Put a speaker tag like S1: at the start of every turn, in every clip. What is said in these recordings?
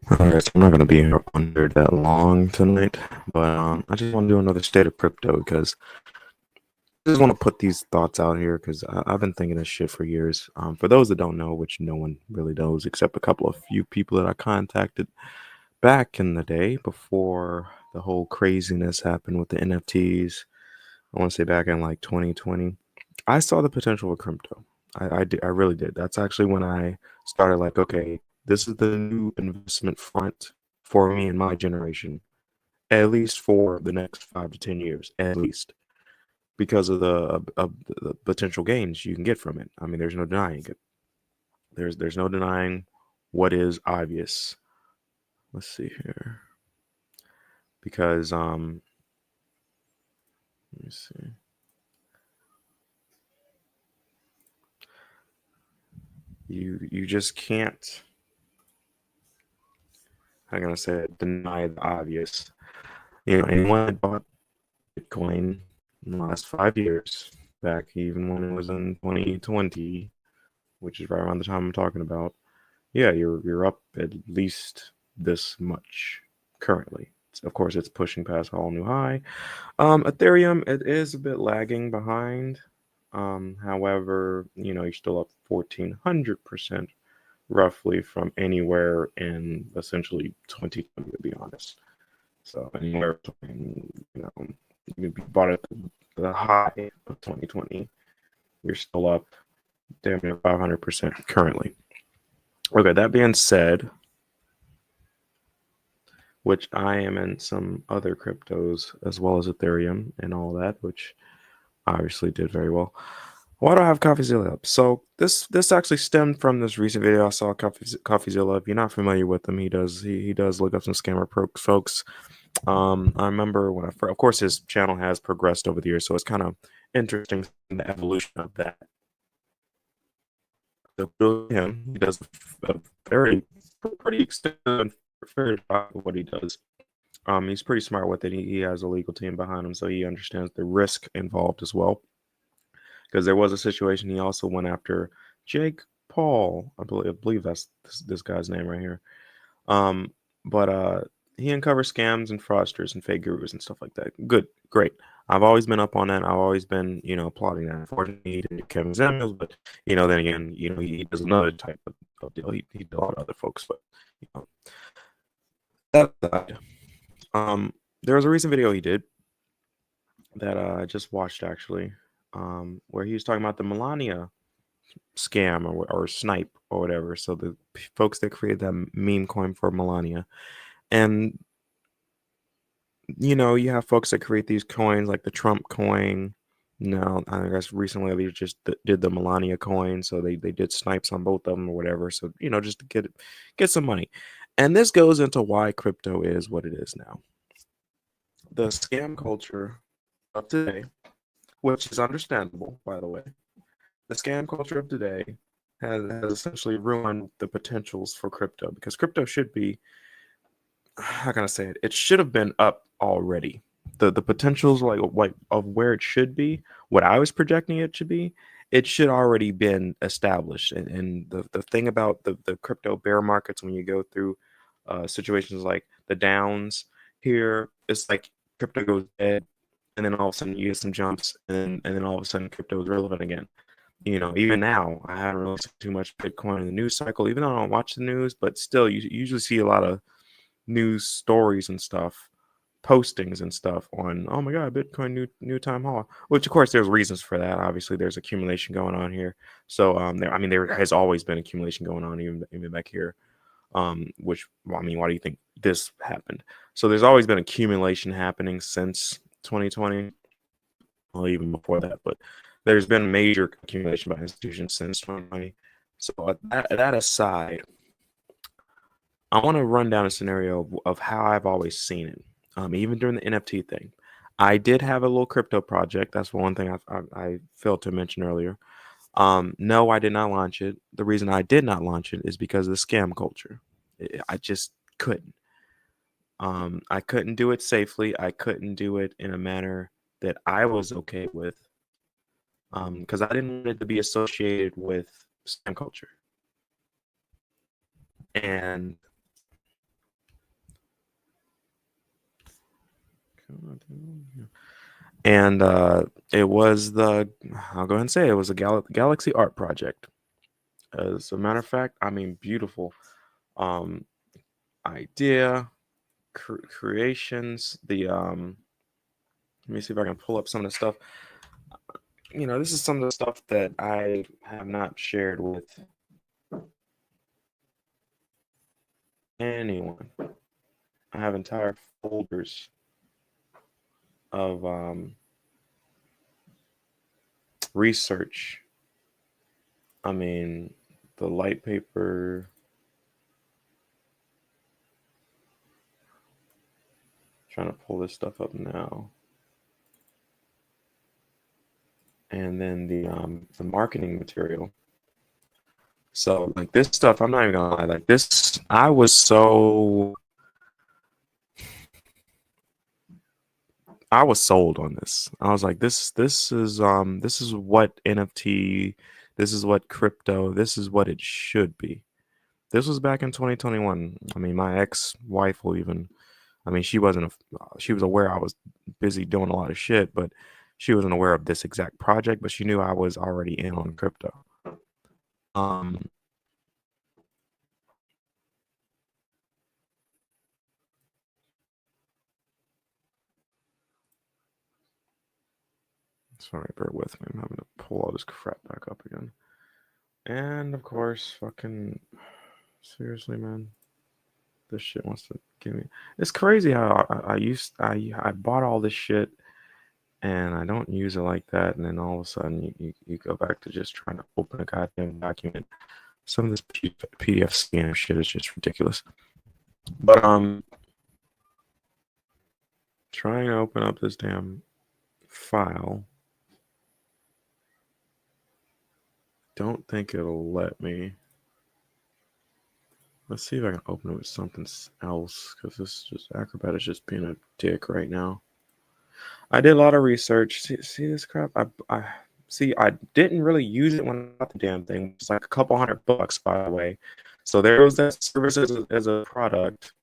S1: Alright, so I'm not gonna be here under that long tonight, but I just want to do another state of crypto because I just want to put these thoughts out here because I've been thinking this shit for years. For those that don't know, which no one really knows except a couple of few people that I contacted back in the day before the whole craziness happened with the NFTs. I want to say back in like 2020, I saw the potential of crypto. I really did. That's actually when I started like, okay, this is the new investment front for me and my generation, at least for the next 5 to 10 years, at least, because of the potential gains you can get from it. I mean, there's no denying it. There's no denying what is obvious. Let's see here, because let me see. You just can't. How can I say it? Deny the obvious. Anyone that bought Bitcoin in the last 5 years, back even when it was in 2020, which is right around the time I'm talking about, yeah, you're up at least this much currently. Of course, it's pushing past all new high. Ethereum, it is a bit lagging behind. However, you're still up 1,400% roughly from anywhere in essentially 2020, to be honest. So anywhere between, you bought at the high of 2020, you're still up damn near 500% currently. Okay, that being said, which I am in some other cryptos as well as Ethereum and all that, which obviously did very well. Why do I have CoffeeZilla up? So this actually stemmed from this recent video I saw. CoffeeZilla. If you're not familiar with him, he does look up some scammer folks. I remember when of course his channel has progressed over the years, so it's kind of interesting the evolution of that. Him, he does a very pretty extensive very of what he does. He's pretty smart with it. He has a legal team behind him, so he understands the risk involved as well. Because there was a situation he also went after Jake Paul. I believe that's this guy's name right here. Um, but he uncovers scams and fraudsters and fake gurus and stuff like that. Good, great. I've always been up on that. I've always been, applauding that. Unfortunately, he didn't do Kevin Samuels, but then again, he does another type of deal. He did a lot of other folks, but you know, that aside, there was a recent video he did that I just watched actually, where he was talking about the Melania scam or snipe or whatever. So the folks that created that meme coin for Melania, and you have folks that create these coins like the Trump coin. No, I guess recently they just did the Melania coin, so they did snipes on both of them or whatever. So just to get some money, and this goes into why crypto is what it is now. The scam culture of today, which is understandable, by the way. The scam culture of today has essentially ruined the potentials for crypto because crypto should be, how can I say it? It should have been up already. The potentials like of where it should be, what I was projecting it should be, it should already been established. And the thing about the crypto bear markets when you go through situations like the downs here, it's like crypto goes dead, and then all of a sudden you get some jumps, and then all of a sudden crypto is relevant again. Even now, I haven't really seen too much Bitcoin in the news cycle, even though I don't watch the news, but still, you usually see a lot of news stories and stuff, postings and stuff on, oh my God, Bitcoin new time high, which of course there's reasons for that. Obviously, there's accumulation going on here. So, there has always been accumulation going on, even back here. Which, well, why do you think this happened? So, there's always been accumulation happening since 2020, well, even before that, but there's been major accumulation by institutions since 2020. So that aside, I want to run down a scenario of how I've always seen it. Even during the NFT thing, I did have a little crypto project. That's one thing I failed to mention earlier. No, I did not launch it. The reason I did not launch it is because of the scam culture. I just couldn't. I couldn't do it safely. I couldn't do it in a manner that I was okay with, because I didn't want it to be associated with scam culture. And And it was I'll go ahead and say it was a Galaxy art project. As a matter of fact, I mean, beautiful um, idea, creations. Let me see if I can pull up some of the stuff. This is some of the stuff that I have not shared with anyone. I have entire folders of research. I mean, the light paper. Trying to pull this stuff up now. And then the marketing material. So like this stuff, I'm not even gonna lie, like this, I was sold on this. I was like, this is what NFT, this is what crypto, this is what it should be. This was back in 2021. I mean, my ex-wife will even, I mean, she was aware I was busy doing a lot of shit, but she wasn't aware of this exact project, but she knew I was already in on crypto. Um, Sorry, bear with me. I'm having to pull all this crap back up again. And of course, fucking seriously, man, this shit wants to give me. It's crazy how I bought all this shit and I don't use it like that, and then all of a sudden you go back to just trying to open a goddamn document. Some of this PDF scam shit is just ridiculous. But trying to open up this damn file. Don't think it'll let me. Let's see if I can open it with something else, because this is just Acrobat is just being a dick right now. I did a lot of research. See this crap? I see. I didn't really use it when I got the damn thing. It's like a couple $100, by the way. So there was that service as a product.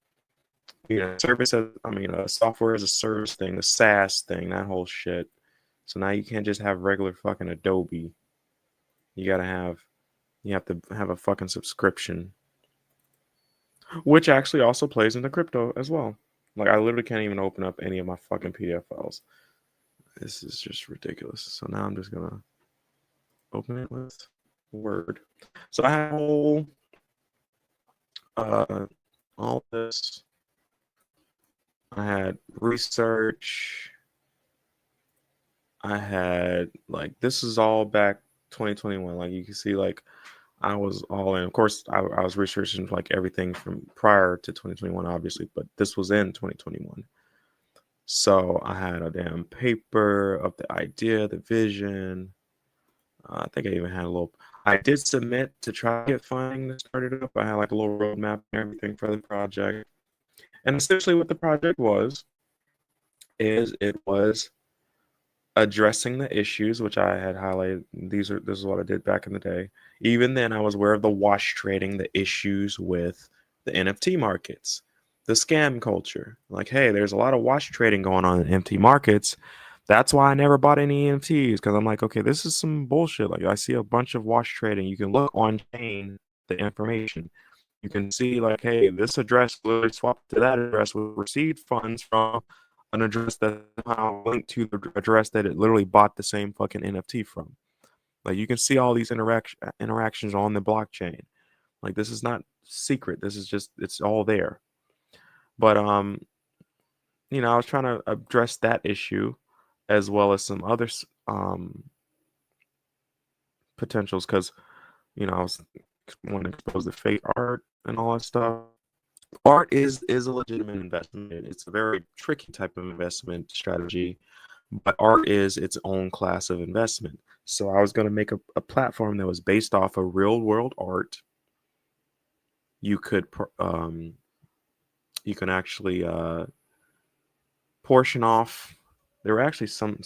S1: Service as software as a service thing, the SaaS thing, that whole shit. So now you can't just have regular fucking Adobe. You have to have a fucking subscription, which actually also plays into crypto as well. Like I literally can't even open up any of my fucking PDF files. This is just ridiculous. So now I'm just gonna open it with Word. So I have all this. I had research. I had like this is all back 2021. Like you can see, like I was all in. Of course, I was researching like everything from prior to 2021, obviously, but this was in 2021. So I had a damn paper of the idea, the vision. I think I even had a little. I did submit to try to get funding to start it up. I had like a little roadmap and everything for the project. And essentially, what the project is it was addressing the issues which I had highlighted. This is what I did back in the day. Even then, I was aware of the wash trading, the issues with the NFT markets, the scam culture. Like, hey, there's a lot of wash trading going on in NFT markets. That's why I never bought any NFTs, because I'm like, okay, this is some bullshit. Like, I see a bunch of wash trading. You can look on chain the information. You can see like, hey, this address literally swapped to that address. We received funds from an address that somehow linked to the address that it literally bought the same fucking NFT from. Like you can see all these interactions on the blockchain. Like this is not secret. This is just it's all there. But I was trying to address that issue as well as some other potentials because I was wanting to expose the fake art and all that stuff. Art is a legitimate investment. It's a very tricky type of investment strategy, but art is its own class of investment. So I was going to make a platform that was based off of real world art. You could you can actually portion off. There were actually some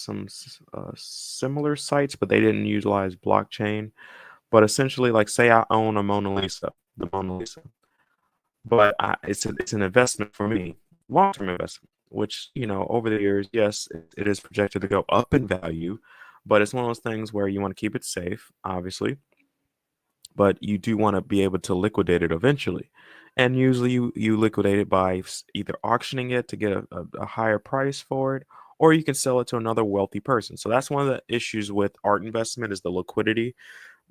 S1: similar sites, but they didn't utilize blockchain. But essentially, like say I own a Mona Lisa, the Mona Lisa, but it's an investment for me, long-term investment. which, over the years, yes, it is projected to go up in value, but it's one of those things where you want to keep it safe, obviously, but you do want to be able to liquidate it eventually. And usually you liquidate it by either auctioning it to get a higher price for it, or you can sell it to another wealthy person. So that's one of the issues with art investment is the liquidity.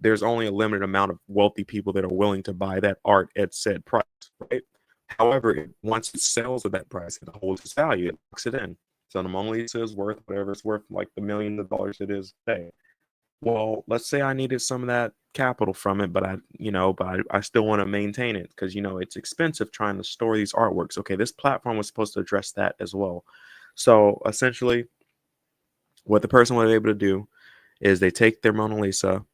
S1: There's only a limited amount of wealthy people that are willing to buy that art at said price, right? However, once it sells at that price, it holds its value, it locks it in. So the Mona Lisa is worth whatever it's worth, like the millions of dollars it is today. Well, let's say I needed some of that capital from it, but I still want to maintain it because it's expensive trying to store these artworks. Okay, this platform was supposed to address that as well. So essentially, what the person was able to do is they take their Mona Lisa,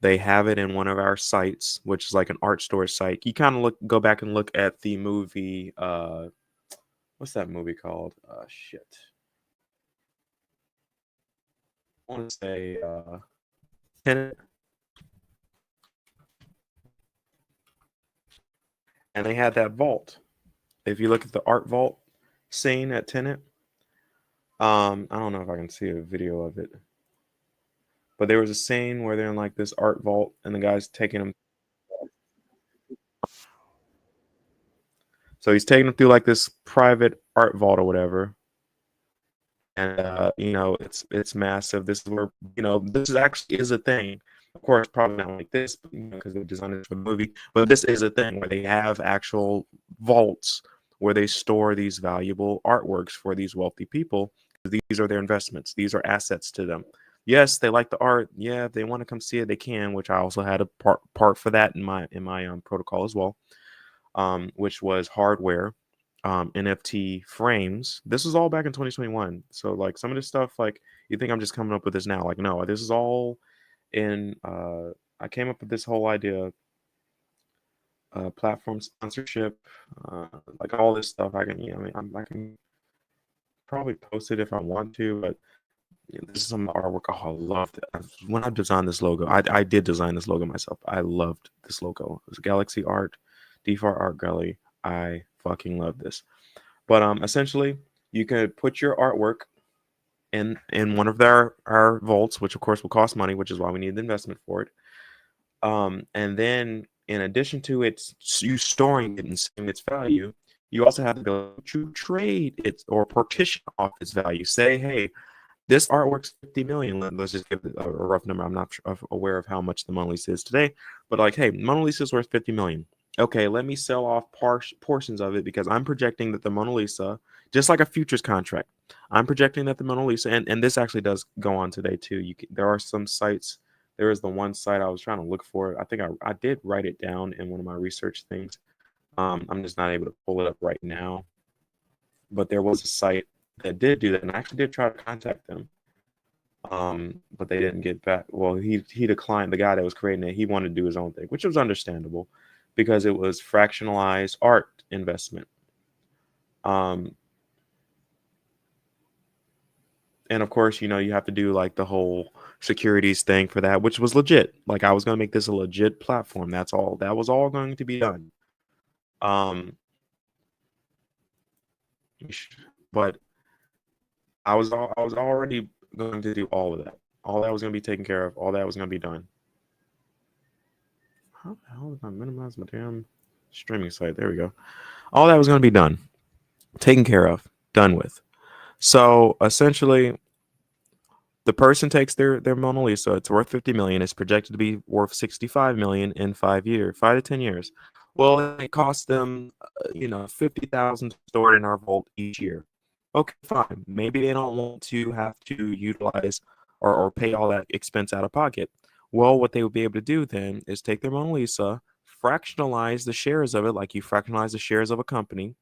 S1: they have it in one of our sites, which is like an art store site. You kind of go back and look at the movie. What's that movie called? Shit. I want to say Tenet, and they had that vault. If you look at the art vault scene at Tenet, I don't know if I can see a video of it, but there was a scene where they're in like this art vault, and the guy's taking them. So he's taking them through like this private art vault or whatever, and it's massive. This is where this is actually is a thing. Of course, probably not like this, because they designed it for the movie. But this is a thing where they have actual vaults where they store these valuable artworks for these wealthy people. These are their investments. These are assets to them. Yes, they like the art. Yeah, if they want to come see it, they can. Which I also had a part for that in my protocol as well, which was hardware, NFT frames. This was all back in 2021. So like some of this stuff, like you think I'm just coming up with this now? Like no, this is all in. I came up with this whole idea, platform sponsorship, like all this stuff. I can, I can probably post it if I want to, but this is some artwork. Oh, I loved it. When I designed this logo, I did design this logo myself. I loved this logo. It was Galaxy Art, DeFi Art Gallery. I fucking love this. But essentially, you could put your artwork in one of our vaults, which of course will cost money, which is why we need the investment for it. And then in addition to you storing it and seeing its value, you also have the ability to trade it or partition off its value. Say, hey, this artwork's 50 million. Let's just give a rough number. I'm not aware of how much the Mona Lisa is today, but like, hey, Mona Lisa is worth 50 million. Okay, let me sell off portions of it because I'm projecting that the Mona Lisa, just like a futures contract, I'm projecting that the Mona Lisa, and this actually does go on today too. There are some sites. There is the one site I was trying to look for. I think I did write it down in one of my research things. I'm just not able to pull it up right now. But there was a site that did do that, and I actually did try to contact them. But they didn't get back. Well, he declined. The guy that was creating it, he wanted to do his own thing, which was understandable because it was fractionalized art investment. And of course, you have to do like the whole securities thing for that, which was legit. Like I was going to make this a legit platform. That's all. That was all going to be done. But I was already going to do all of that. All that was going to be taken care of. All that was going to be done. How the hell did I minimize my damn streaming site? There we go. All that was going to be done, taken care of, done with. So essentially, the person takes their Mona Lisa. It's worth 50 million. It's projected to be worth 65 million in 5 years, 5 to 10 years. Well, it costs them, 50,000 stored in our vault each year. Okay, fine. Maybe they don't want to have to utilize or pay all that expense out of pocket. Well, what they would be able to do then is take their Mona Lisa, fractionalize the shares of it, like you fractionalize the shares of a company,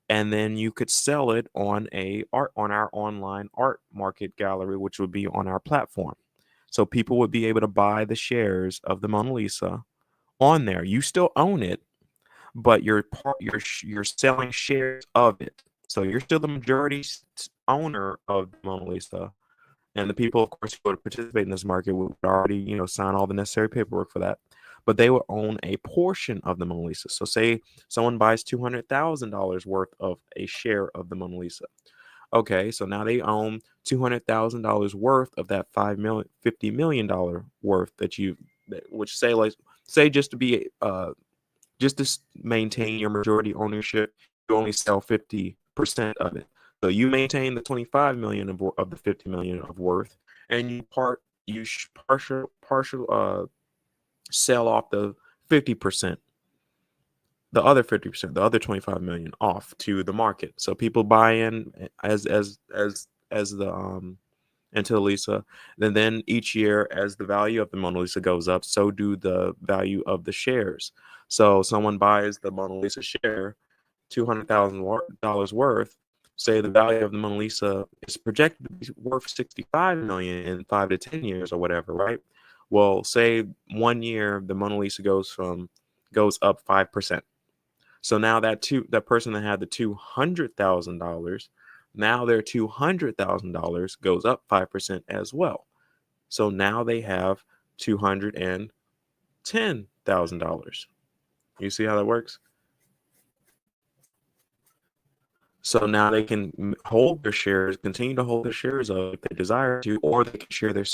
S1: and then you could sell it on our online art market gallery, which would be on our platform. So people would be able to buy the shares of the Mona Lisa on there. You still own it, but you're selling shares of it. So you're still the majority owner of the Mona Lisa, and the people, of course, who would participate in this market would already, sign all the necessary paperwork for that. but they would own a portion of the Mona Lisa. So say someone buys $200,000 worth of a share of the Mona Lisa. Okay, so now they own $200,000 worth of that $50 million worth which say, like, say just to be just to maintain your majority ownership, you only sell 50% of it. So you maintain the 25 million of the 50 million of worth, and partial sell off the 50%, the other 50%, the other 25 million off to the market. So people buy in as the into the Lisa. Then each year, as the value of the Mona Lisa goes up, so do the value of the shares. So someone buys the Mona Lisa share, $200,000 worth. Say the value of the Mona Lisa is projected to be worth 65 million in 5 to 10 years or whatever, right? Well, say 1 year the Mona Lisa goes up 5%. So now that person that had the $200,000, now their $200,000 goes up 5% as well. So now they have $210,000. You see how that works? So now they can hold their shares, continue to hold their shares up if they desire to, or they can share their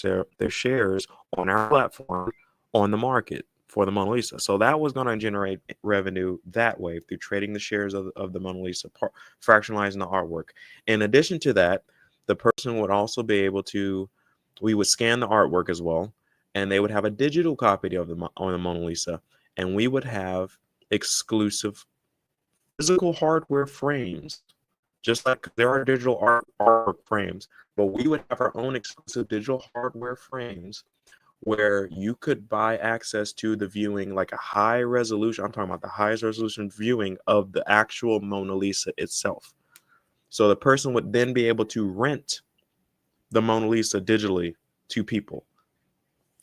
S1: shares on our platform on the market for the Mona Lisa. So that was going to generate revenue that way through trading the shares of the Mona Lisa, fractionalizing the artwork. In addition to that, the person would also be able to, we would scan the artwork as well, and they would have a digital copy of on the Mona Lisa, and we would have exclusive physical hardware frames, just like there are digital artwork frames, but we would have our own exclusive digital hardware frames where you could buy access to the viewing, like a high resolution. I'm talking about the highest resolution viewing of the actual Mona Lisa itself. So the person would then be able to rent the Mona Lisa digitally to people.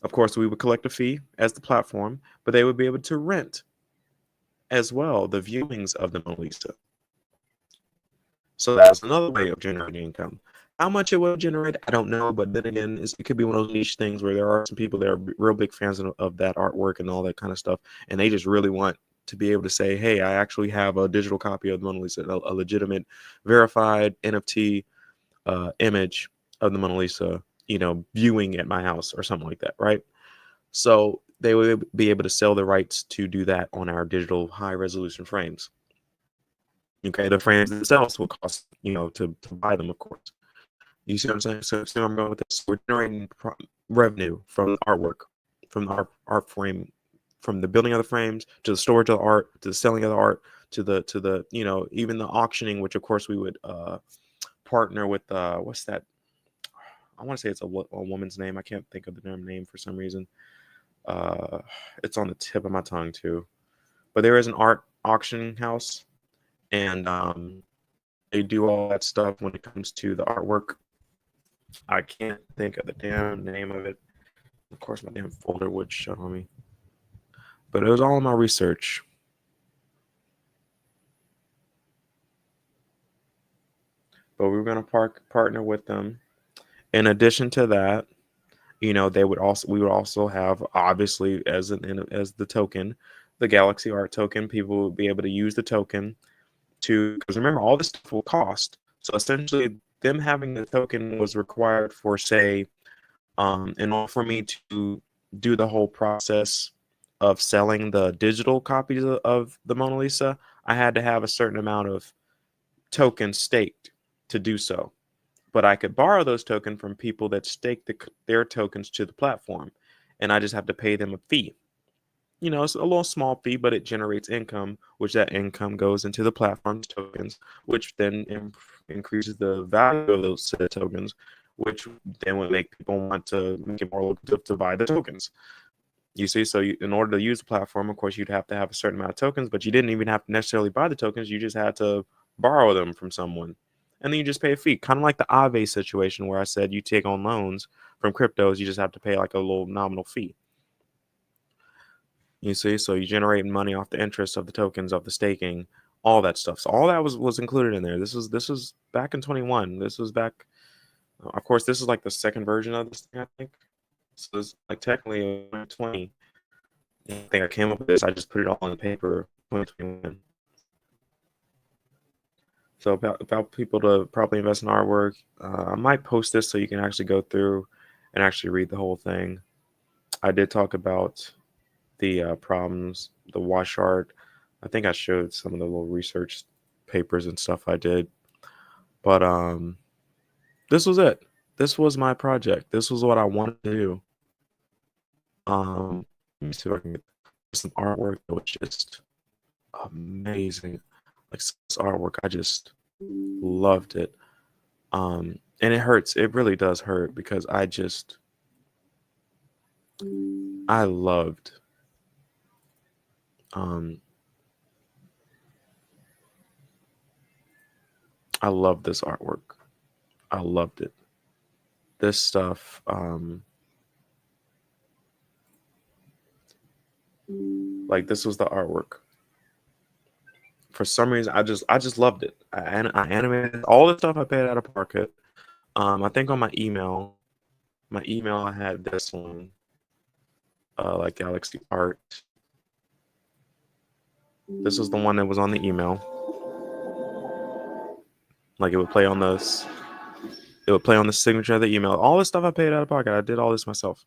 S1: Of course, we would collect a fee as the platform, but they would be able to rent as well the viewings of the Mona Lisa. So that's another way of generating income. How much it will generate, I don't know. But then again, it could be one of those niche things where there are some people that are real big fans of that artwork and all that kind of stuff, and they just really want to be able to say, hey, I actually have a digital copy of the Mona Lisa, a legitimate, verified NFT image of the Mona Lisa, viewing at my house or something like that, right? So they would be able to sell the rights to do that on our digital high resolution frames. Okay, the frames themselves will cost, to buy them, of course. You see what I'm saying? So I'm going with this. We're generating revenue from the artwork, from the art frame, from the building of the frames to the storage of the art, to the selling of the art, to the even the auctioning, which of course we would partner with. What's that? I want to say it's a woman's name. I can't think of the damn name for some reason. It's on the tip of my tongue too. But there is an art auction house, and they do all that stuff when it comes to the artwork. I can't think of the damn name of it. Of course, my damn folder would show me. But it was all in my research. But we were going to partner with them. In addition to that, we would also have, obviously, as the token, the Galaxy Art token. People would be able to use the token because remember, all this stuff will cost. So essentially, them having the token was required for, say, in order for me to do the whole process of selling the digital copies of the Mona Lisa, I had to have a certain amount of tokens staked to do so. But I could borrow those tokens from people that stake their tokens to the platform, and I just have to pay them a fee. It's a little small fee, but it generates income, which that income goes into the platform's tokens, which then increases the value of those set of tokens, which then would make people want to make it more lucrative to buy the tokens. You see, so in order to use the platform, of course, you'd have to have a certain amount of tokens, but you didn't even have to necessarily buy the tokens. You just had to borrow them from someone. And then you just pay a fee, kind of like the Aave situation where I said you take on loans from cryptos, you just have to pay like a little nominal fee. You see, so you generate money off the interest of the tokens, of the staking, all that stuff. So all that was included in there. This was back in 21. This was back, of course, this is like the second version of this thing, I think. So it's like technically 20. I think I came up with this. I just put it all on the paper. 2021. So about people to probably invest in artwork. I might post this so you can actually go through and actually read the whole thing. I did talk about the problems, the wash art. I think I showed some of the little research papers and stuff I did. But this was it. This was my project. This was what I wanted to do. Let me see if I can get some artwork that was just amazing. Like this artwork, I just loved it. And it hurts. It really does hurt because I loved um I loved this artwork. I loved it. This stuff, like this was the artwork. For some reason, I just loved it. I animated all the stuff I paid out of pocket. I think on my email I had this one, like Galaxy Art. This was the one that was on the email. Like it would play on this. It would play on the signature of the email. All the stuff I paid out of pocket. I did all this myself.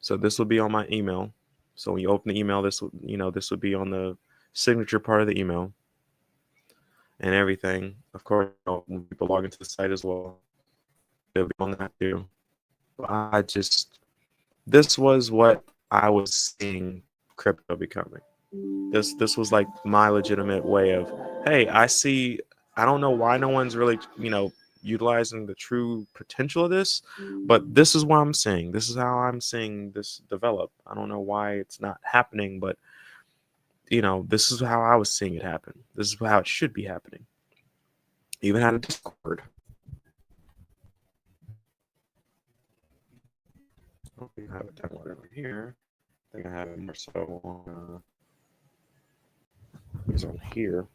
S1: So this will be on my email. So when you open the email, this would be on the signature part of the email and everything. Of course, when people log into the site as well, they'll be on that too. This was what I was seeing crypto becoming. This was like my legitimate way of, hey, I don't know why no one's really, utilizing the true potential of this, but this is what I'm seeing. This is how I'm seeing this develop. I don't know why it's not happening, but this is how I was seeing it happen. This is how it should be happening. Even had a Discord. I don't think I have it downloaded over here. I think I have it more so on it's on here.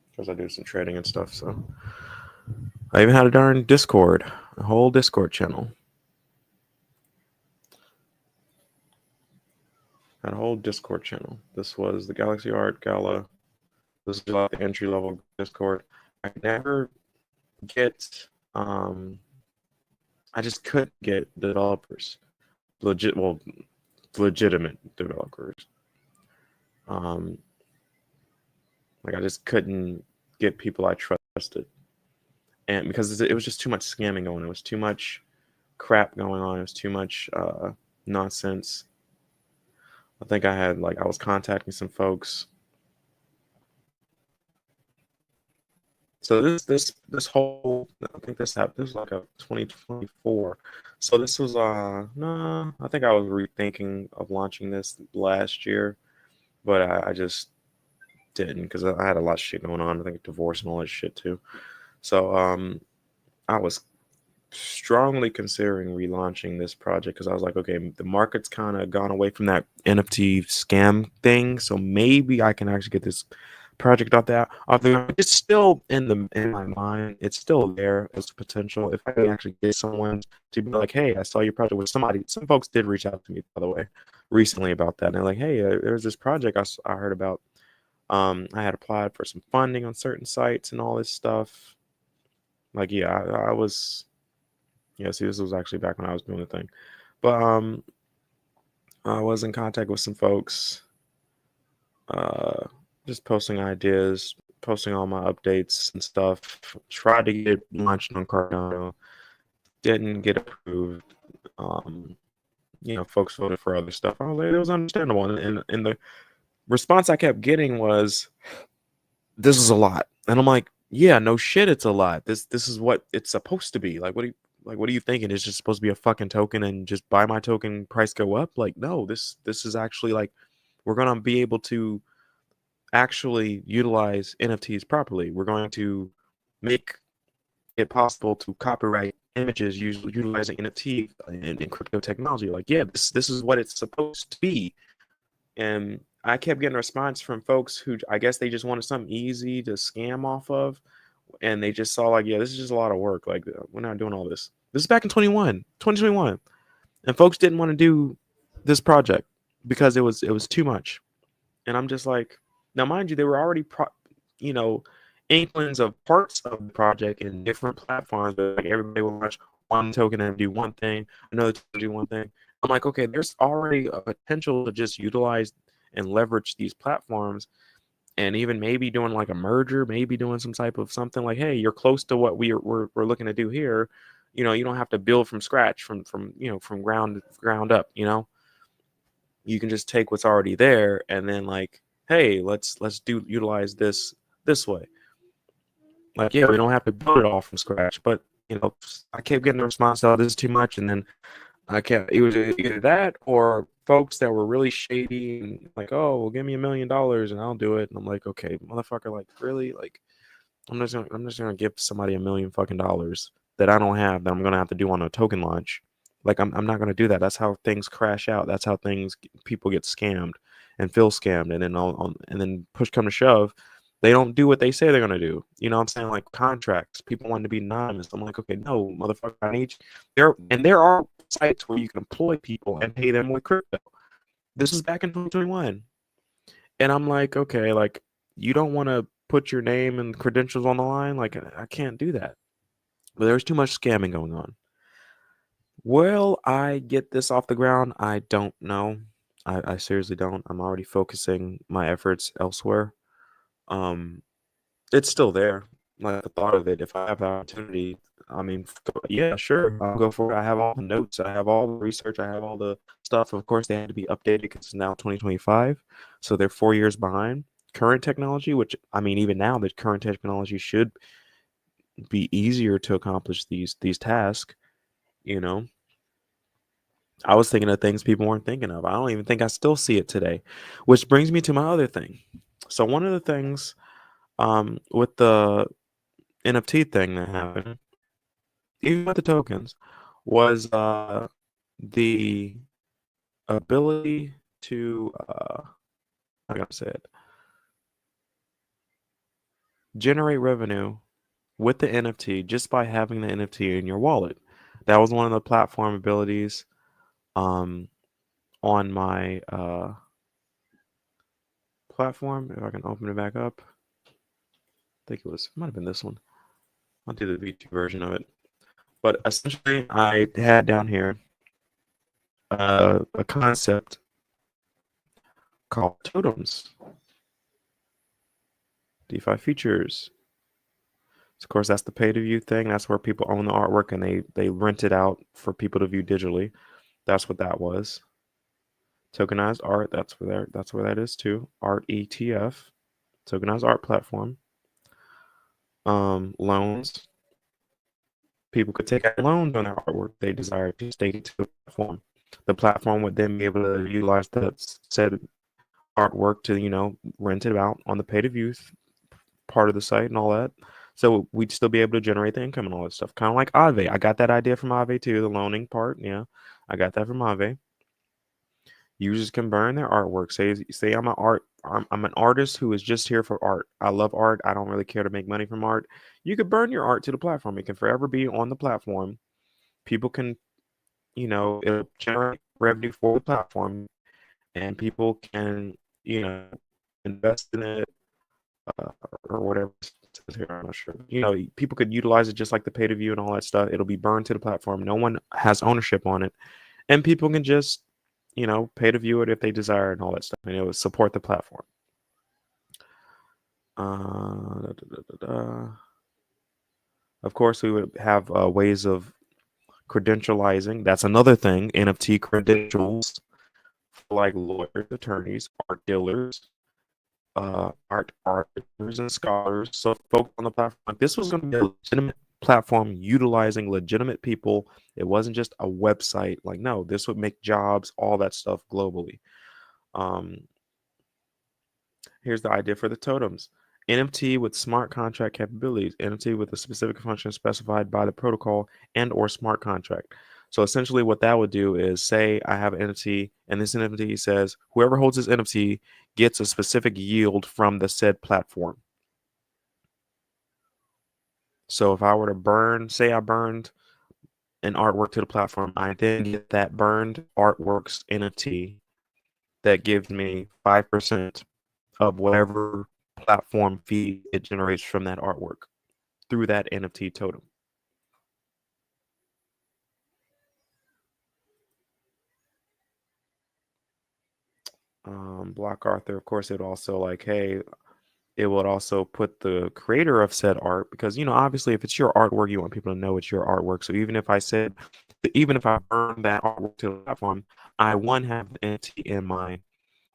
S1: Because I do some trading and stuff, so I even had a darn Discord, a whole Discord channel. Had a whole Discord channel. This was the Galaxy Art Gala. This is like the entry level Discord. I never get I just couldn't get developers. Legitimate developers. Like I just couldn't get people I trusted. And because it was just too much scamming going on. It was too much crap going on. It was too much nonsense. I think I was contacting some folks. So this whole, I think this happened. This was like a 2024. So this was no, I think I was rethinking of launching this last year, but I just didn't because I had a lot of shit going on. I think divorce and all that shit too. So I was strongly considering relaunching this project because I was like, okay, the market's kind of gone away from that NFT scam thing, so maybe I can actually get this project off the ground. It's still in my mind. It's still there as a potential. If I can actually get someone to be like, hey, I saw your project with somebody. Some folks did reach out to me, by the way, recently about that. And they're like, hey, there's this project I heard about. I had applied for some funding on certain sites and all this stuff. Like, yeah, I was. Yeah, see, this was actually back when I was doing the thing. But I was in contact with some folks, just posting ideas, posting all my updates and stuff. Tried to get it launched on Cardano, didn't get approved. Folks voted for other stuff. I was like, it was understandable. And the response I kept getting was, this is a lot. And I'm like, yeah, no shit, it's a lot. This is what it's supposed to be. Like, what are you thinking? It's just supposed to be a fucking token and just buy my token, price go up? Like, no, this is actually like, we're gonna be able to actually utilize NFTs properly. We're going to make it possible to copyright images utilizing NFT and crypto technology. Like, yeah, this is what it's supposed to be. And I kept getting a response from folks who I guess they just wanted something easy to scam off of, and they just saw like, yeah, this is just a lot of work. Like, we're not doing all this. This is back in 2021. And folks didn't want to do this project because it was too much. And I'm just like, now mind you, they were already you know, inklings of parts of the project in different platforms, but like everybody will watch one token and do one thing, another token do one thing. I'm like, okay, there's already a potential to just utilize and leverage these platforms, and even maybe doing like a merger, maybe doing some type of something like, hey, you're close to what we're looking to do here. You don't have to build from scratch, from ground up. You can just take what's already there and then like, hey, let's do utilize this way. Like, yeah, we don't have to build it all from scratch, but I kept getting the response, oh, this is too much, and then I kept it was either that or folks that were really shady and like, oh, well, give me $1 million and I'll do it. And I'm like, okay, motherfucker, like really, like I'm just gonna give somebody $1 million fucking that I don't have that I'm gonna have to do on a token launch. Like I'm not gonna do that. That's how things crash out. That's how people get scammed and feel scammed, and then and then push come to shove, they don't do what they say they're gonna do. You know what I'm saying? Like contracts, people want to be anonymous. I'm like, okay, no, motherfucker, I need you. There are sites where you can employ people and pay them with crypto. This is back in 2021. And I'm like, okay, like you don't want to put your name and credentials on the line? Like I can't do that. But there's too much scamming going on. Will I get this off the ground? I don't know. I seriously don't. I'm already focusing my efforts elsewhere. Um, it's still there. Like the thought of it, if I have the opportunity, I mean, yeah, sure, I'll go for it. I have all the notes, I have all the research, I have all the stuff. Of course, they had to be updated because it's now 2025, so they're 4 years behind current technology. Which I mean, even now, the current technology should be easier to accomplish these tasks. You know, I was thinking of things people weren't thinking of. I don't even think I still see it today, which brings me to my other thing. So one of the things, with the NFT thing that happened, even with the tokens, was the ability to, I gotta say it, generate revenue with the NFT just by having the NFT in your wallet. That was one of the platform abilities, um, on my platform. If I can open it back up, I think might have been this one. I'll do the V2 version of it. But essentially, I had down here a concept called totems, DeFi features. So of course, that's the pay to view thing. That's where people own the artwork and they rent it out for people to view digitally. That's what that was. Tokenized art. That's where that is too. Art ETF, tokenized art platform. Loans. People could take out loans on their artwork they desire to stake it to the platform. The platform would then be able to utilize that said artwork to rent it out on the pay to view part of the site and all that. So we'd still be able to generate the income and all that stuff. Kind of like Aave. I got that idea from Aave too, the loaning part. Yeah, I got that from Aave. Users can burn their artwork. Say I'm an artist who is just here for art. I love art. I don't really care to make money from art. You could burn your art to the platform. It can forever be on the platform. People can, it'll generate revenue for the platform, and people can, invest in it, uh, or whatever it says here. I'm not sure. People could utilize it just like the pay to view and all that stuff. It'll be burned to the platform. No one has ownership on it, and people can just, pay to view it if they desire and all that stuff, and it would support the platform. Da, da, da, da. Of course, we would have ways of credentializing. That's another thing. NFT credentials for like lawyers, attorneys, art dealers, art artists and scholars. So folks on the platform, like this was going to be a legitimate platform utilizing legitimate people. It wasn't just a website. Like, no, this would make jobs, all that stuff globally. Here's the idea for the totems. NFT with smart contract capabilities, NFT with a specific function specified by the protocol and or smart contract. So essentially what that would do is, say I have an NFT and this NFT says whoever holds this NFT gets a specific yield from the said platform. So if I were to burn, say I burned an artwork to the platform, I then get that burned artworks NFT that gives me 5% of whatever platform fee it generates from that artwork through that NFT totem. Block Arthur, of course, it also like, hey, it would also put the creator of said art because obviously if it's your artwork, you want people to know it's your artwork. So even if I burn that artwork to the platform, I have the NFT in my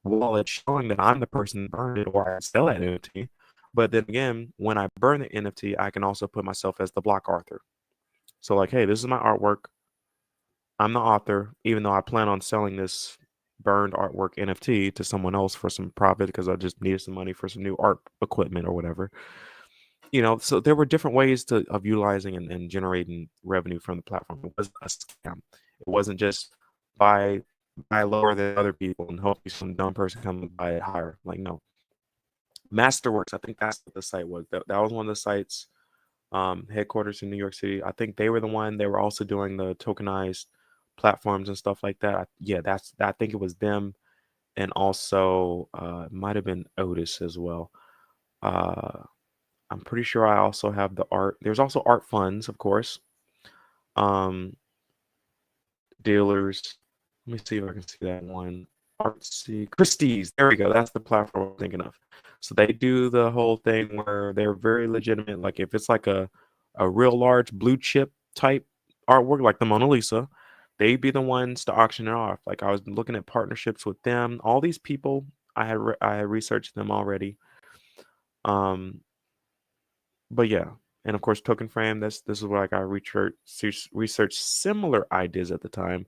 S1: wallet showing that I'm the person that burned it, or I sell that NFT. But then again, when I burn the NFT, I can also put myself as the block author. So like, hey, this is my artwork. I'm the author, even though I plan on selling this burned artwork NFT to someone else for some profit because I just needed some money for some new art equipment or whatever. So there were different ways of utilizing and generating revenue from the platform. It wasn't a scam. It wasn't just buy lower than other people and hopefully some dumb person come and buy it higher. Like, no. Masterworks, I think that's what the site was. That was one of the sites, headquarters in New York City. I think they were the one. They were also doing the tokenized platforms and stuff like that. I think it was them, and also it might have been Otis as well. Uh, I'm pretty sure I also have the art. There's also art funds, of course. Um, Dealers. Let me see if I can see that one. Artsy Christie's. There we go. That's the platform I'm thinking of. So they do the whole thing where they're very legitimate. Like if it's like a real large blue chip type artwork, like the Mona Lisa, they'd be the ones to auction it off. Like I was looking at partnerships with them. All these people, I had researched them already. Um, but yeah, and of course, Token Frame. This is where like I researched similar ideas at the time.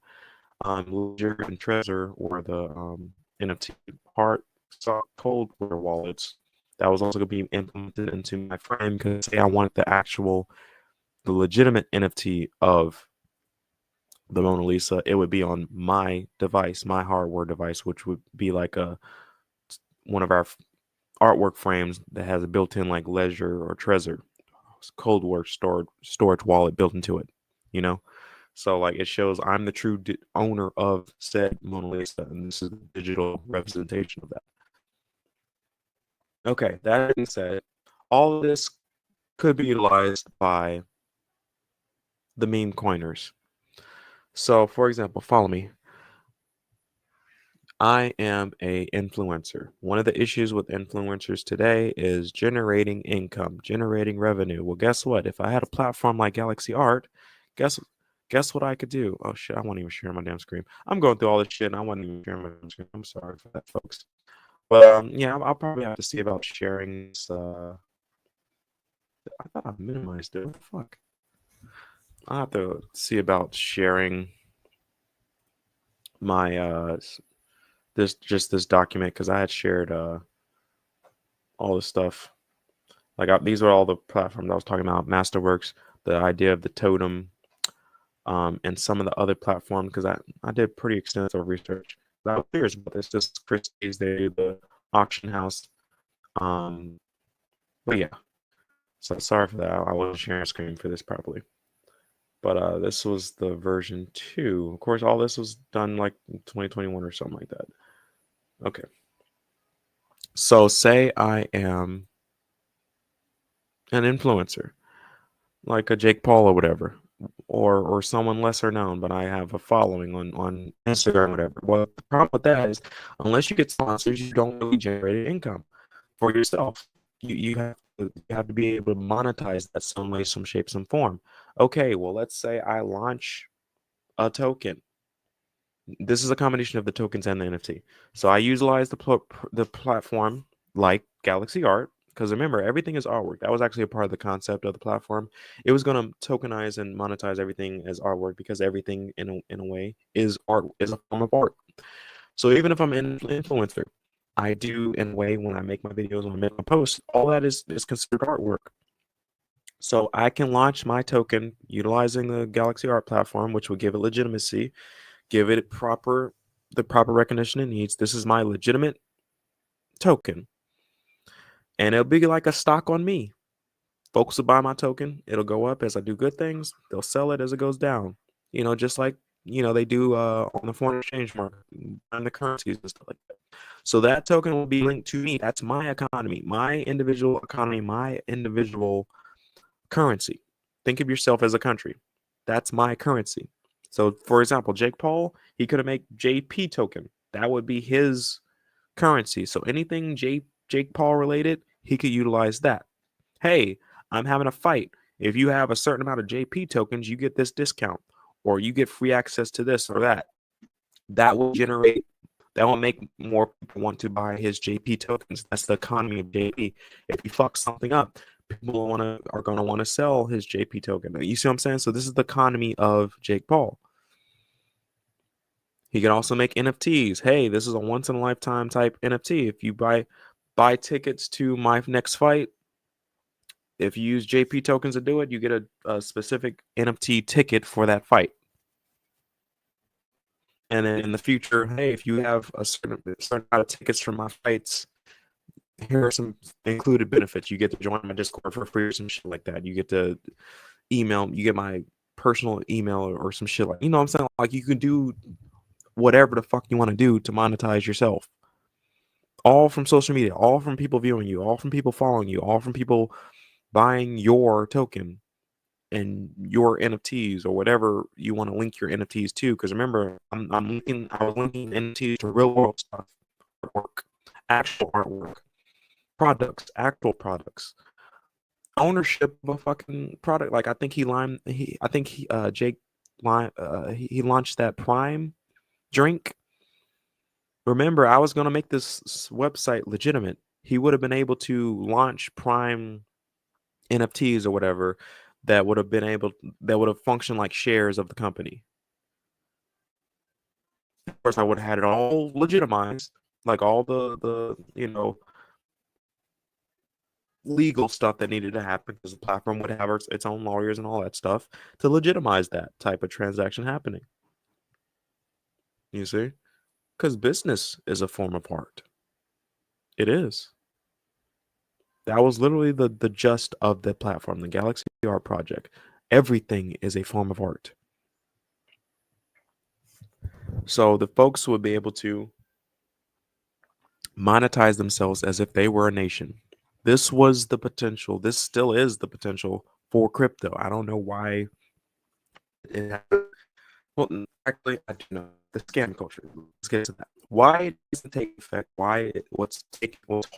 S1: Ledger and Trezor were the NFT hard cold war wallets that was also going to be implemented into my frame because say I wanted the legitimate NFT of the Mona Lisa, it would be on my device, my hardware device, which would be like one of our artwork frames that has a built-in like Ledger or Trezor cold war storage wallet built into it, you know. So like it shows I'm the true owner of said Mona Lisa, and this is the digital representation of that. Okay, that being said, all of this could be utilized by the meme coiners. So, for example, follow me. I am a influencer. One of the issues with influencers today is generating income, generating revenue. Well, guess what? If I had a platform like Galaxy Art, guess guess what I could do? Oh shit, I wasn't even sharing my damn screen. I'm going through all this shit and I wasn't even sharing my damn screen. I'm sorry for that, folks. But yeah, I'll probably have to see about sharing this. I thought I minimized it. What the fuck? I'll have to see about sharing my this document because I had shared all this stuff. Like these are all the platforms I was talking about. Masterworks, the idea of the totem, and some of the other platforms because I did pretty extensive research. I was curious about this. Just Christie's, they do the auction house. Um, but yeah, so sorry for that. I wasn't sharing a screen for this properly. But this was the version 2. Of course, all this was done like 2021 or something like that. Okay. So say I am an influencer, like a Jake Paul or whatever, or someone lesser known, but I have a following on Instagram or whatever. Well, the problem with that is unless you get sponsors, you don't really generate income for yourself. You have to be able to monetize that some way, some shape, some form. Okay, well, let's say I launch a token. This is a combination of the tokens and the NFT. So I utilize the platform like Galaxy Art because remember everything is artwork. That was actually a part of the concept of the platform. It was going to tokenize and monetize everything as artwork because everything in a way is art, is a form of art. So even if I'm an influencer, I do in a way when I make my videos, when I make my posts, all that is considered artwork. So I can launch my token utilizing the Galaxy Art platform, which will give it legitimacy, give it the proper recognition it needs. This is my legitimate token. And it'll be like a stock on me. Folks will buy my token. It'll go up as I do good things. They'll sell it as it goes down. Just like they do on the foreign exchange market and the currencies and stuff like that. So that token will be linked to me. That's my economy, my individual economy, my individual currency. Think of yourself as a country. That's my currency. So, for example, Jake Paul, he could have made JP token. That would be his currency. So anything Jake Paul related, he could utilize that. Hey, I'm having a fight. If you have a certain amount of JP tokens, you get this discount, or you get free access to this or that. That will make more people want to buy his JP tokens. That's the economy of JP. If he fucks something up, people are going to want to sell his JP token. You see what I'm saying? So this is the economy of Jake Paul. He can also make NFTs. Hey, this is a once in a lifetime type NFT. If you buy tickets to my next fight, if you use JP tokens to do it, you get a specific NFT ticket for that fight. And then in the future, hey, if you have a certain amount of tickets for my fights, here are some included benefits. You get to join my Discord for free or some shit like that. You get to you get my personal email or some shit like, what I'm saying? Like, you can do whatever the fuck you want to do to monetize yourself. All from social media, all from people viewing you, all from people following you, all from people buying your token and your NFTs or whatever you want to link your NFTs to. Because remember, I was linking NFTs to real world stuff, artwork, actual artwork, products, actual products, ownership of a fucking product. Like Jake he launched that Prime drink. Remember, I was going to make this website legitimate. He would have been able to launch Prime NFTs or whatever that would have functioned like shares of the company. Of course, I would have had it all legitimized, like all the legal stuff that needed to happen, because the platform would have its own lawyers and all that stuff to legitimize that type of transaction happening. You see? Because business is a form of art. It is. That was literally the gist of the platform, the Galaxy Art Project. Everything is a form of art. So the folks would be able to monetize themselves as if they were a nation. This was the potential. This still is the potential for crypto. I don't know why it happened. Well, actually, I do know the scam culture. Let's get to that. Why it doesn't take effect? What's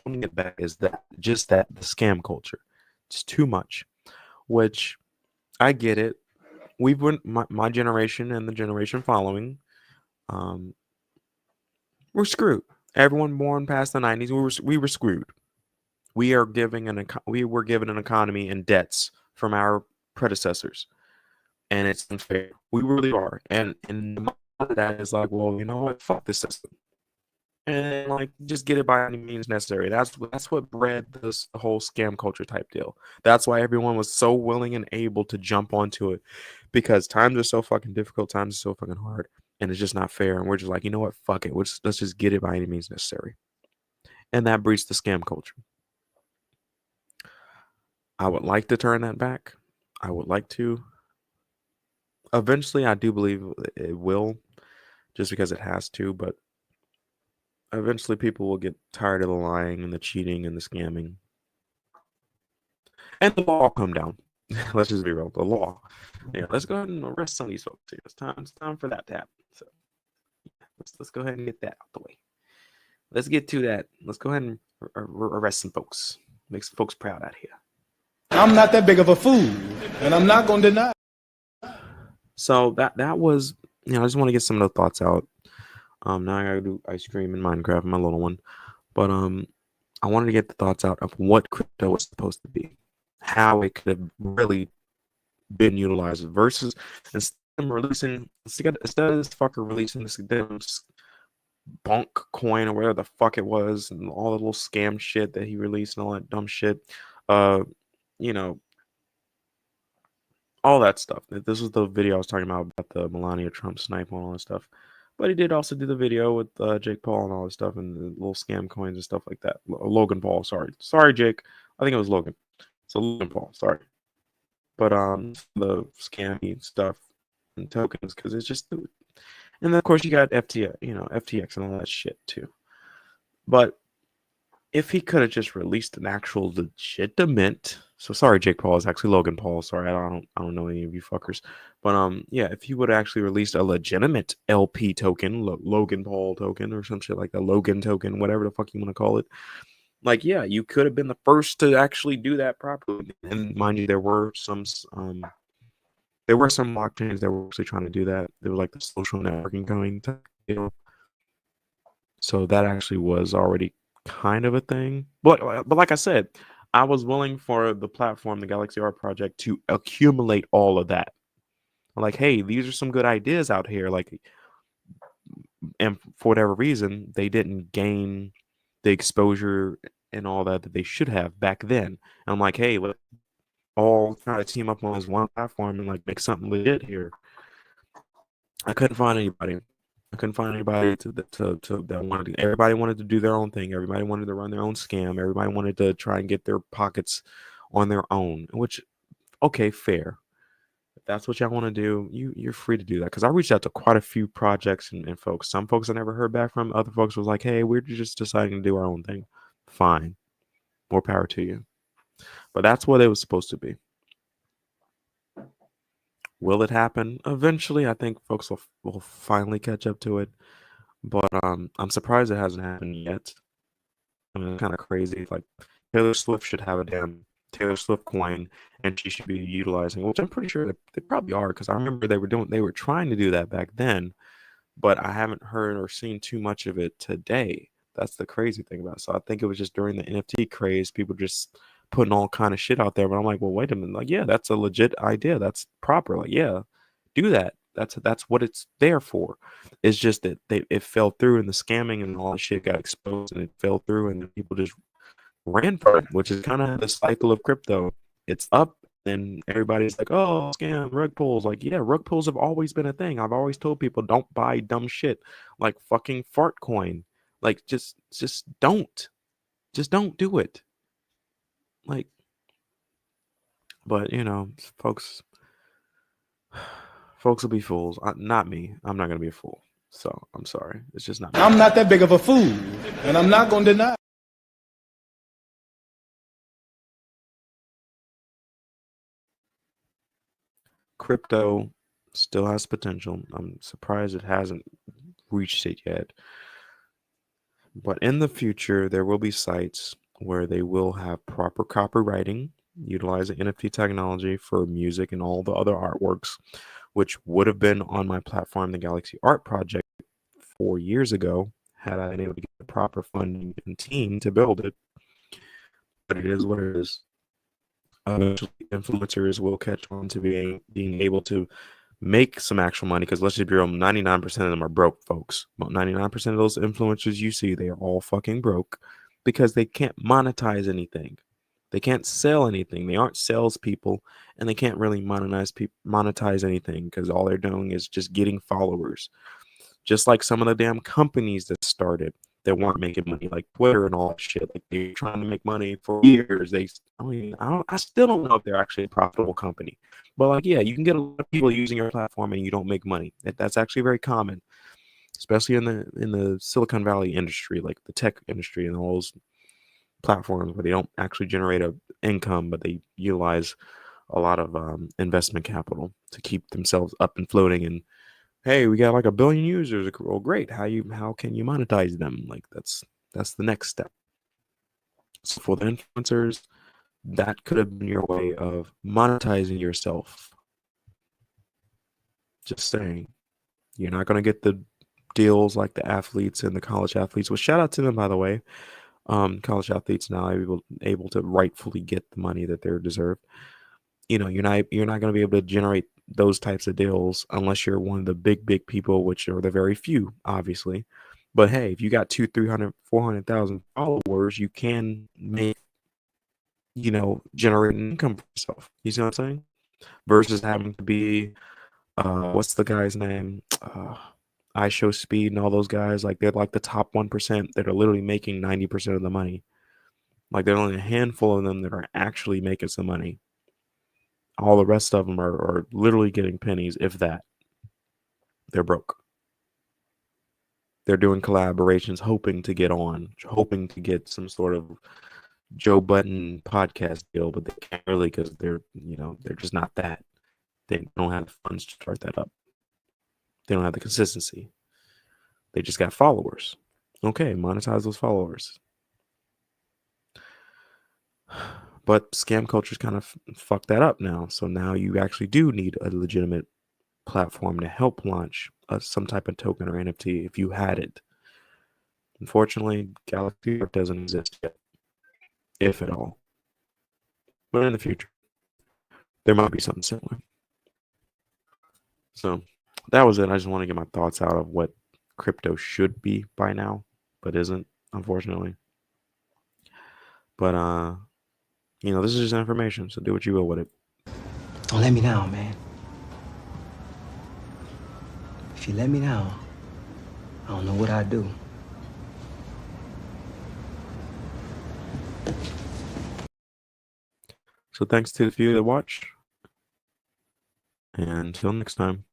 S1: holding it back is that the scam culture. It's too much. Which I get it. We've been my generation and the generation following. We're screwed. Everyone born past the 90s, we were screwed. We were given an economy and debts from our predecessors, and it's unfair. We really are. And the mind of that is like, well, you know what? Fuck this system, and like just get it by any means necessary. That's what bred this whole scam culture type deal. That's why everyone was so willing and able to jump onto it, because times are so fucking difficult. Times are so fucking hard, and it's just not fair. And we're just like, you know what? Fuck it. Let's just get it by any means necessary, and that breeds the scam culture. I would like to turn that back. I would like to. Eventually, I do believe it will, just because it has to, but eventually people will get tired of the lying and the cheating and the scamming. And the law will come down. Let's just be real. The law. Yeah, let's go ahead and arrest some of these folks here. It's time for that to happen. So let's go ahead and get that out the way. Let's get to that. Let's go ahead and arrest some folks. Make some folks proud out here.
S2: I'm not that big of a fool, and I'm not going to deny.
S1: So that was, I just want to get some of the thoughts out. Now I gotta do ice cream in Minecraft, my little one. But I wanted to get the thoughts out of what crypto was supposed to be, how it could have really been utilized versus instead of this fucker releasing this damn bunk coin or whatever the fuck it was, and all the little scam shit that he released and all that dumb shit. All that stuff. This was the video I was talking about the Melania Trump snipe and all that stuff. But he did also do the video with Jake Paul and all this stuff and the little scam coins and stuff like that. Logan Paul, sorry, Jake. I think it was Logan. So Logan Paul, sorry. But the scammy stuff, tokens because it's just, and then of course you got FTX, FTX and all that shit too. But if he could have just released an actual legitimate, so sorry, Jake Paul, is actually Logan Paul. Sorry, I don't know any of you fuckers. But yeah, if he would have actually released a legitimate LP token, Logan Paul token or some shit like that, Logan token, whatever the fuck you want to call it. Like, yeah, you could have been the first to actually do that properly. And mind you, there were some blockchains that were actually trying to do that. They were like the social networking coin type deal. So that actually was already kind of a thing. But like I said, I was willing for the platform, the Galaxy Art Project, to accumulate all of that. Like, hey, these are some good ideas out here. Like, and for whatever reason, they didn't gain the exposure and all that they should have back then. And I'm like, hey, let's all try to team up on this one platform and like make something legit here. I couldn't find anybody. I couldn't find anybody to that wanted to. Everybody wanted to do their own thing. Everybody wanted to run their own scam. Everybody wanted to try and get their pockets on their own. Which, okay, fair. If that's what y'all want to do, you're free to do that. Because I reached out to quite a few projects and folks. Some folks I never heard back from. Other folks was like, hey, we're just deciding to do our own thing. Fine, more power to you. But that's what it was supposed to be. Will it happen? Eventually, I think folks will finally catch up to it. But I'm surprised it hasn't happened yet. I mean, it's kind of crazy. Like Taylor Swift should have a damn Taylor Swift coin, and she should be utilizing, which I'm pretty sure they probably are, because I remember they were trying to do that back then, but I haven't heard or seen too much of it today. That's the crazy thing about it. So I think it was just during the NFT craze, people just putting all kind of shit out there. But I'm like, well, wait a minute. Like, yeah, that's a legit idea. That's proper. Like, yeah, do that. That's what it's there for. It's just that it fell through and the scamming and all that shit got exposed and it fell through and people just ran from it, which is kind of the cycle of crypto. It's up and everybody's like, oh, scam, rug pulls. Like, yeah, rug pulls have always been a thing. I've always told people don't buy dumb shit like fucking fart coin. Like, just don't. Just don't do it. Like, but folks folks will be fools. Not me. I'm not gonna be a fool. So I'm sorry. It's just not me.
S2: I'm not that big of a fool, and I'm not going to deny.
S1: Crypto still has potential. I'm surprised it hasn't reached it yet. But in the future, there will be sites where they will have proper copywriting, utilizing NFT technology for music and all the other artworks, which would have been on my platform, the Galaxy Art Project, 4 years ago, had I been able to get the proper funding and team to build it. But it is what it is. Eventually, influencers will catch on to being able to make some actual money, because let's just be real, 99% of them are broke, folks. About 99% of those influencers you see, they are all fucking broke because they can't monetize anything. They can't sell anything. They aren't salespeople, and they can't really monetize anything because all they're doing is just getting followers. Just like some of the damn companies that started that weren't making money, like Twitter and all that shit. Like they're trying to make money for years. I still don't know if they're actually a profitable company. But like, yeah, you can get a lot of people using your platform and you don't make money. That's actually very common, especially in the Silicon Valley industry, like the tech industry and all those platforms where they don't actually generate a income, but they utilize a lot of investment capital to keep themselves up and floating. And hey, we got like 1 billion users. Oh, great! How can you monetize them? Like that's the next step. So for the influencers, that could have been your way of monetizing yourself. Just saying, you're not gonna get the deals like the athletes and the college athletes. Well, shout out to them, by the way. College athletes now able to rightfully get the money that they're deserved. You're not going to be able to generate those types of deals unless you're one of the big people, which are the very few, obviously. But hey, if you got 200, 300, 400,000 followers, you can generate an income for yourself. You see what I'm saying? Versus having to be, what's the guy's name? I Show Speed and all those guys. Like they're like the top 1% that are literally making 90% of the money. Like there's only a handful of them that are actually making some money. All the rest of them are literally getting pennies, if that. they're broke. They're doing collaborations, hoping to get on, hoping to get some sort of Joe Budden podcast deal, but they can't really because they're just not that. They don't have the funds to start that up. They don't have the consistency. They just got followers. Okay, monetize those followers. But scam culture's kind of fucked that up now. So now you actually do need a legitimate platform to help launch some type of token or NFT if you had it. Unfortunately, Galaxy Art doesn't exist yet, if at all. But in the future, there might be something similar. So that was it. I just want to get my thoughts out of what crypto should be by now, but isn't, unfortunately. But this is just information, so do what you will with it.
S3: Don't let me down, man. If you let me down, I don't know what I'd do.
S1: So thanks to the few that watch, and until next time.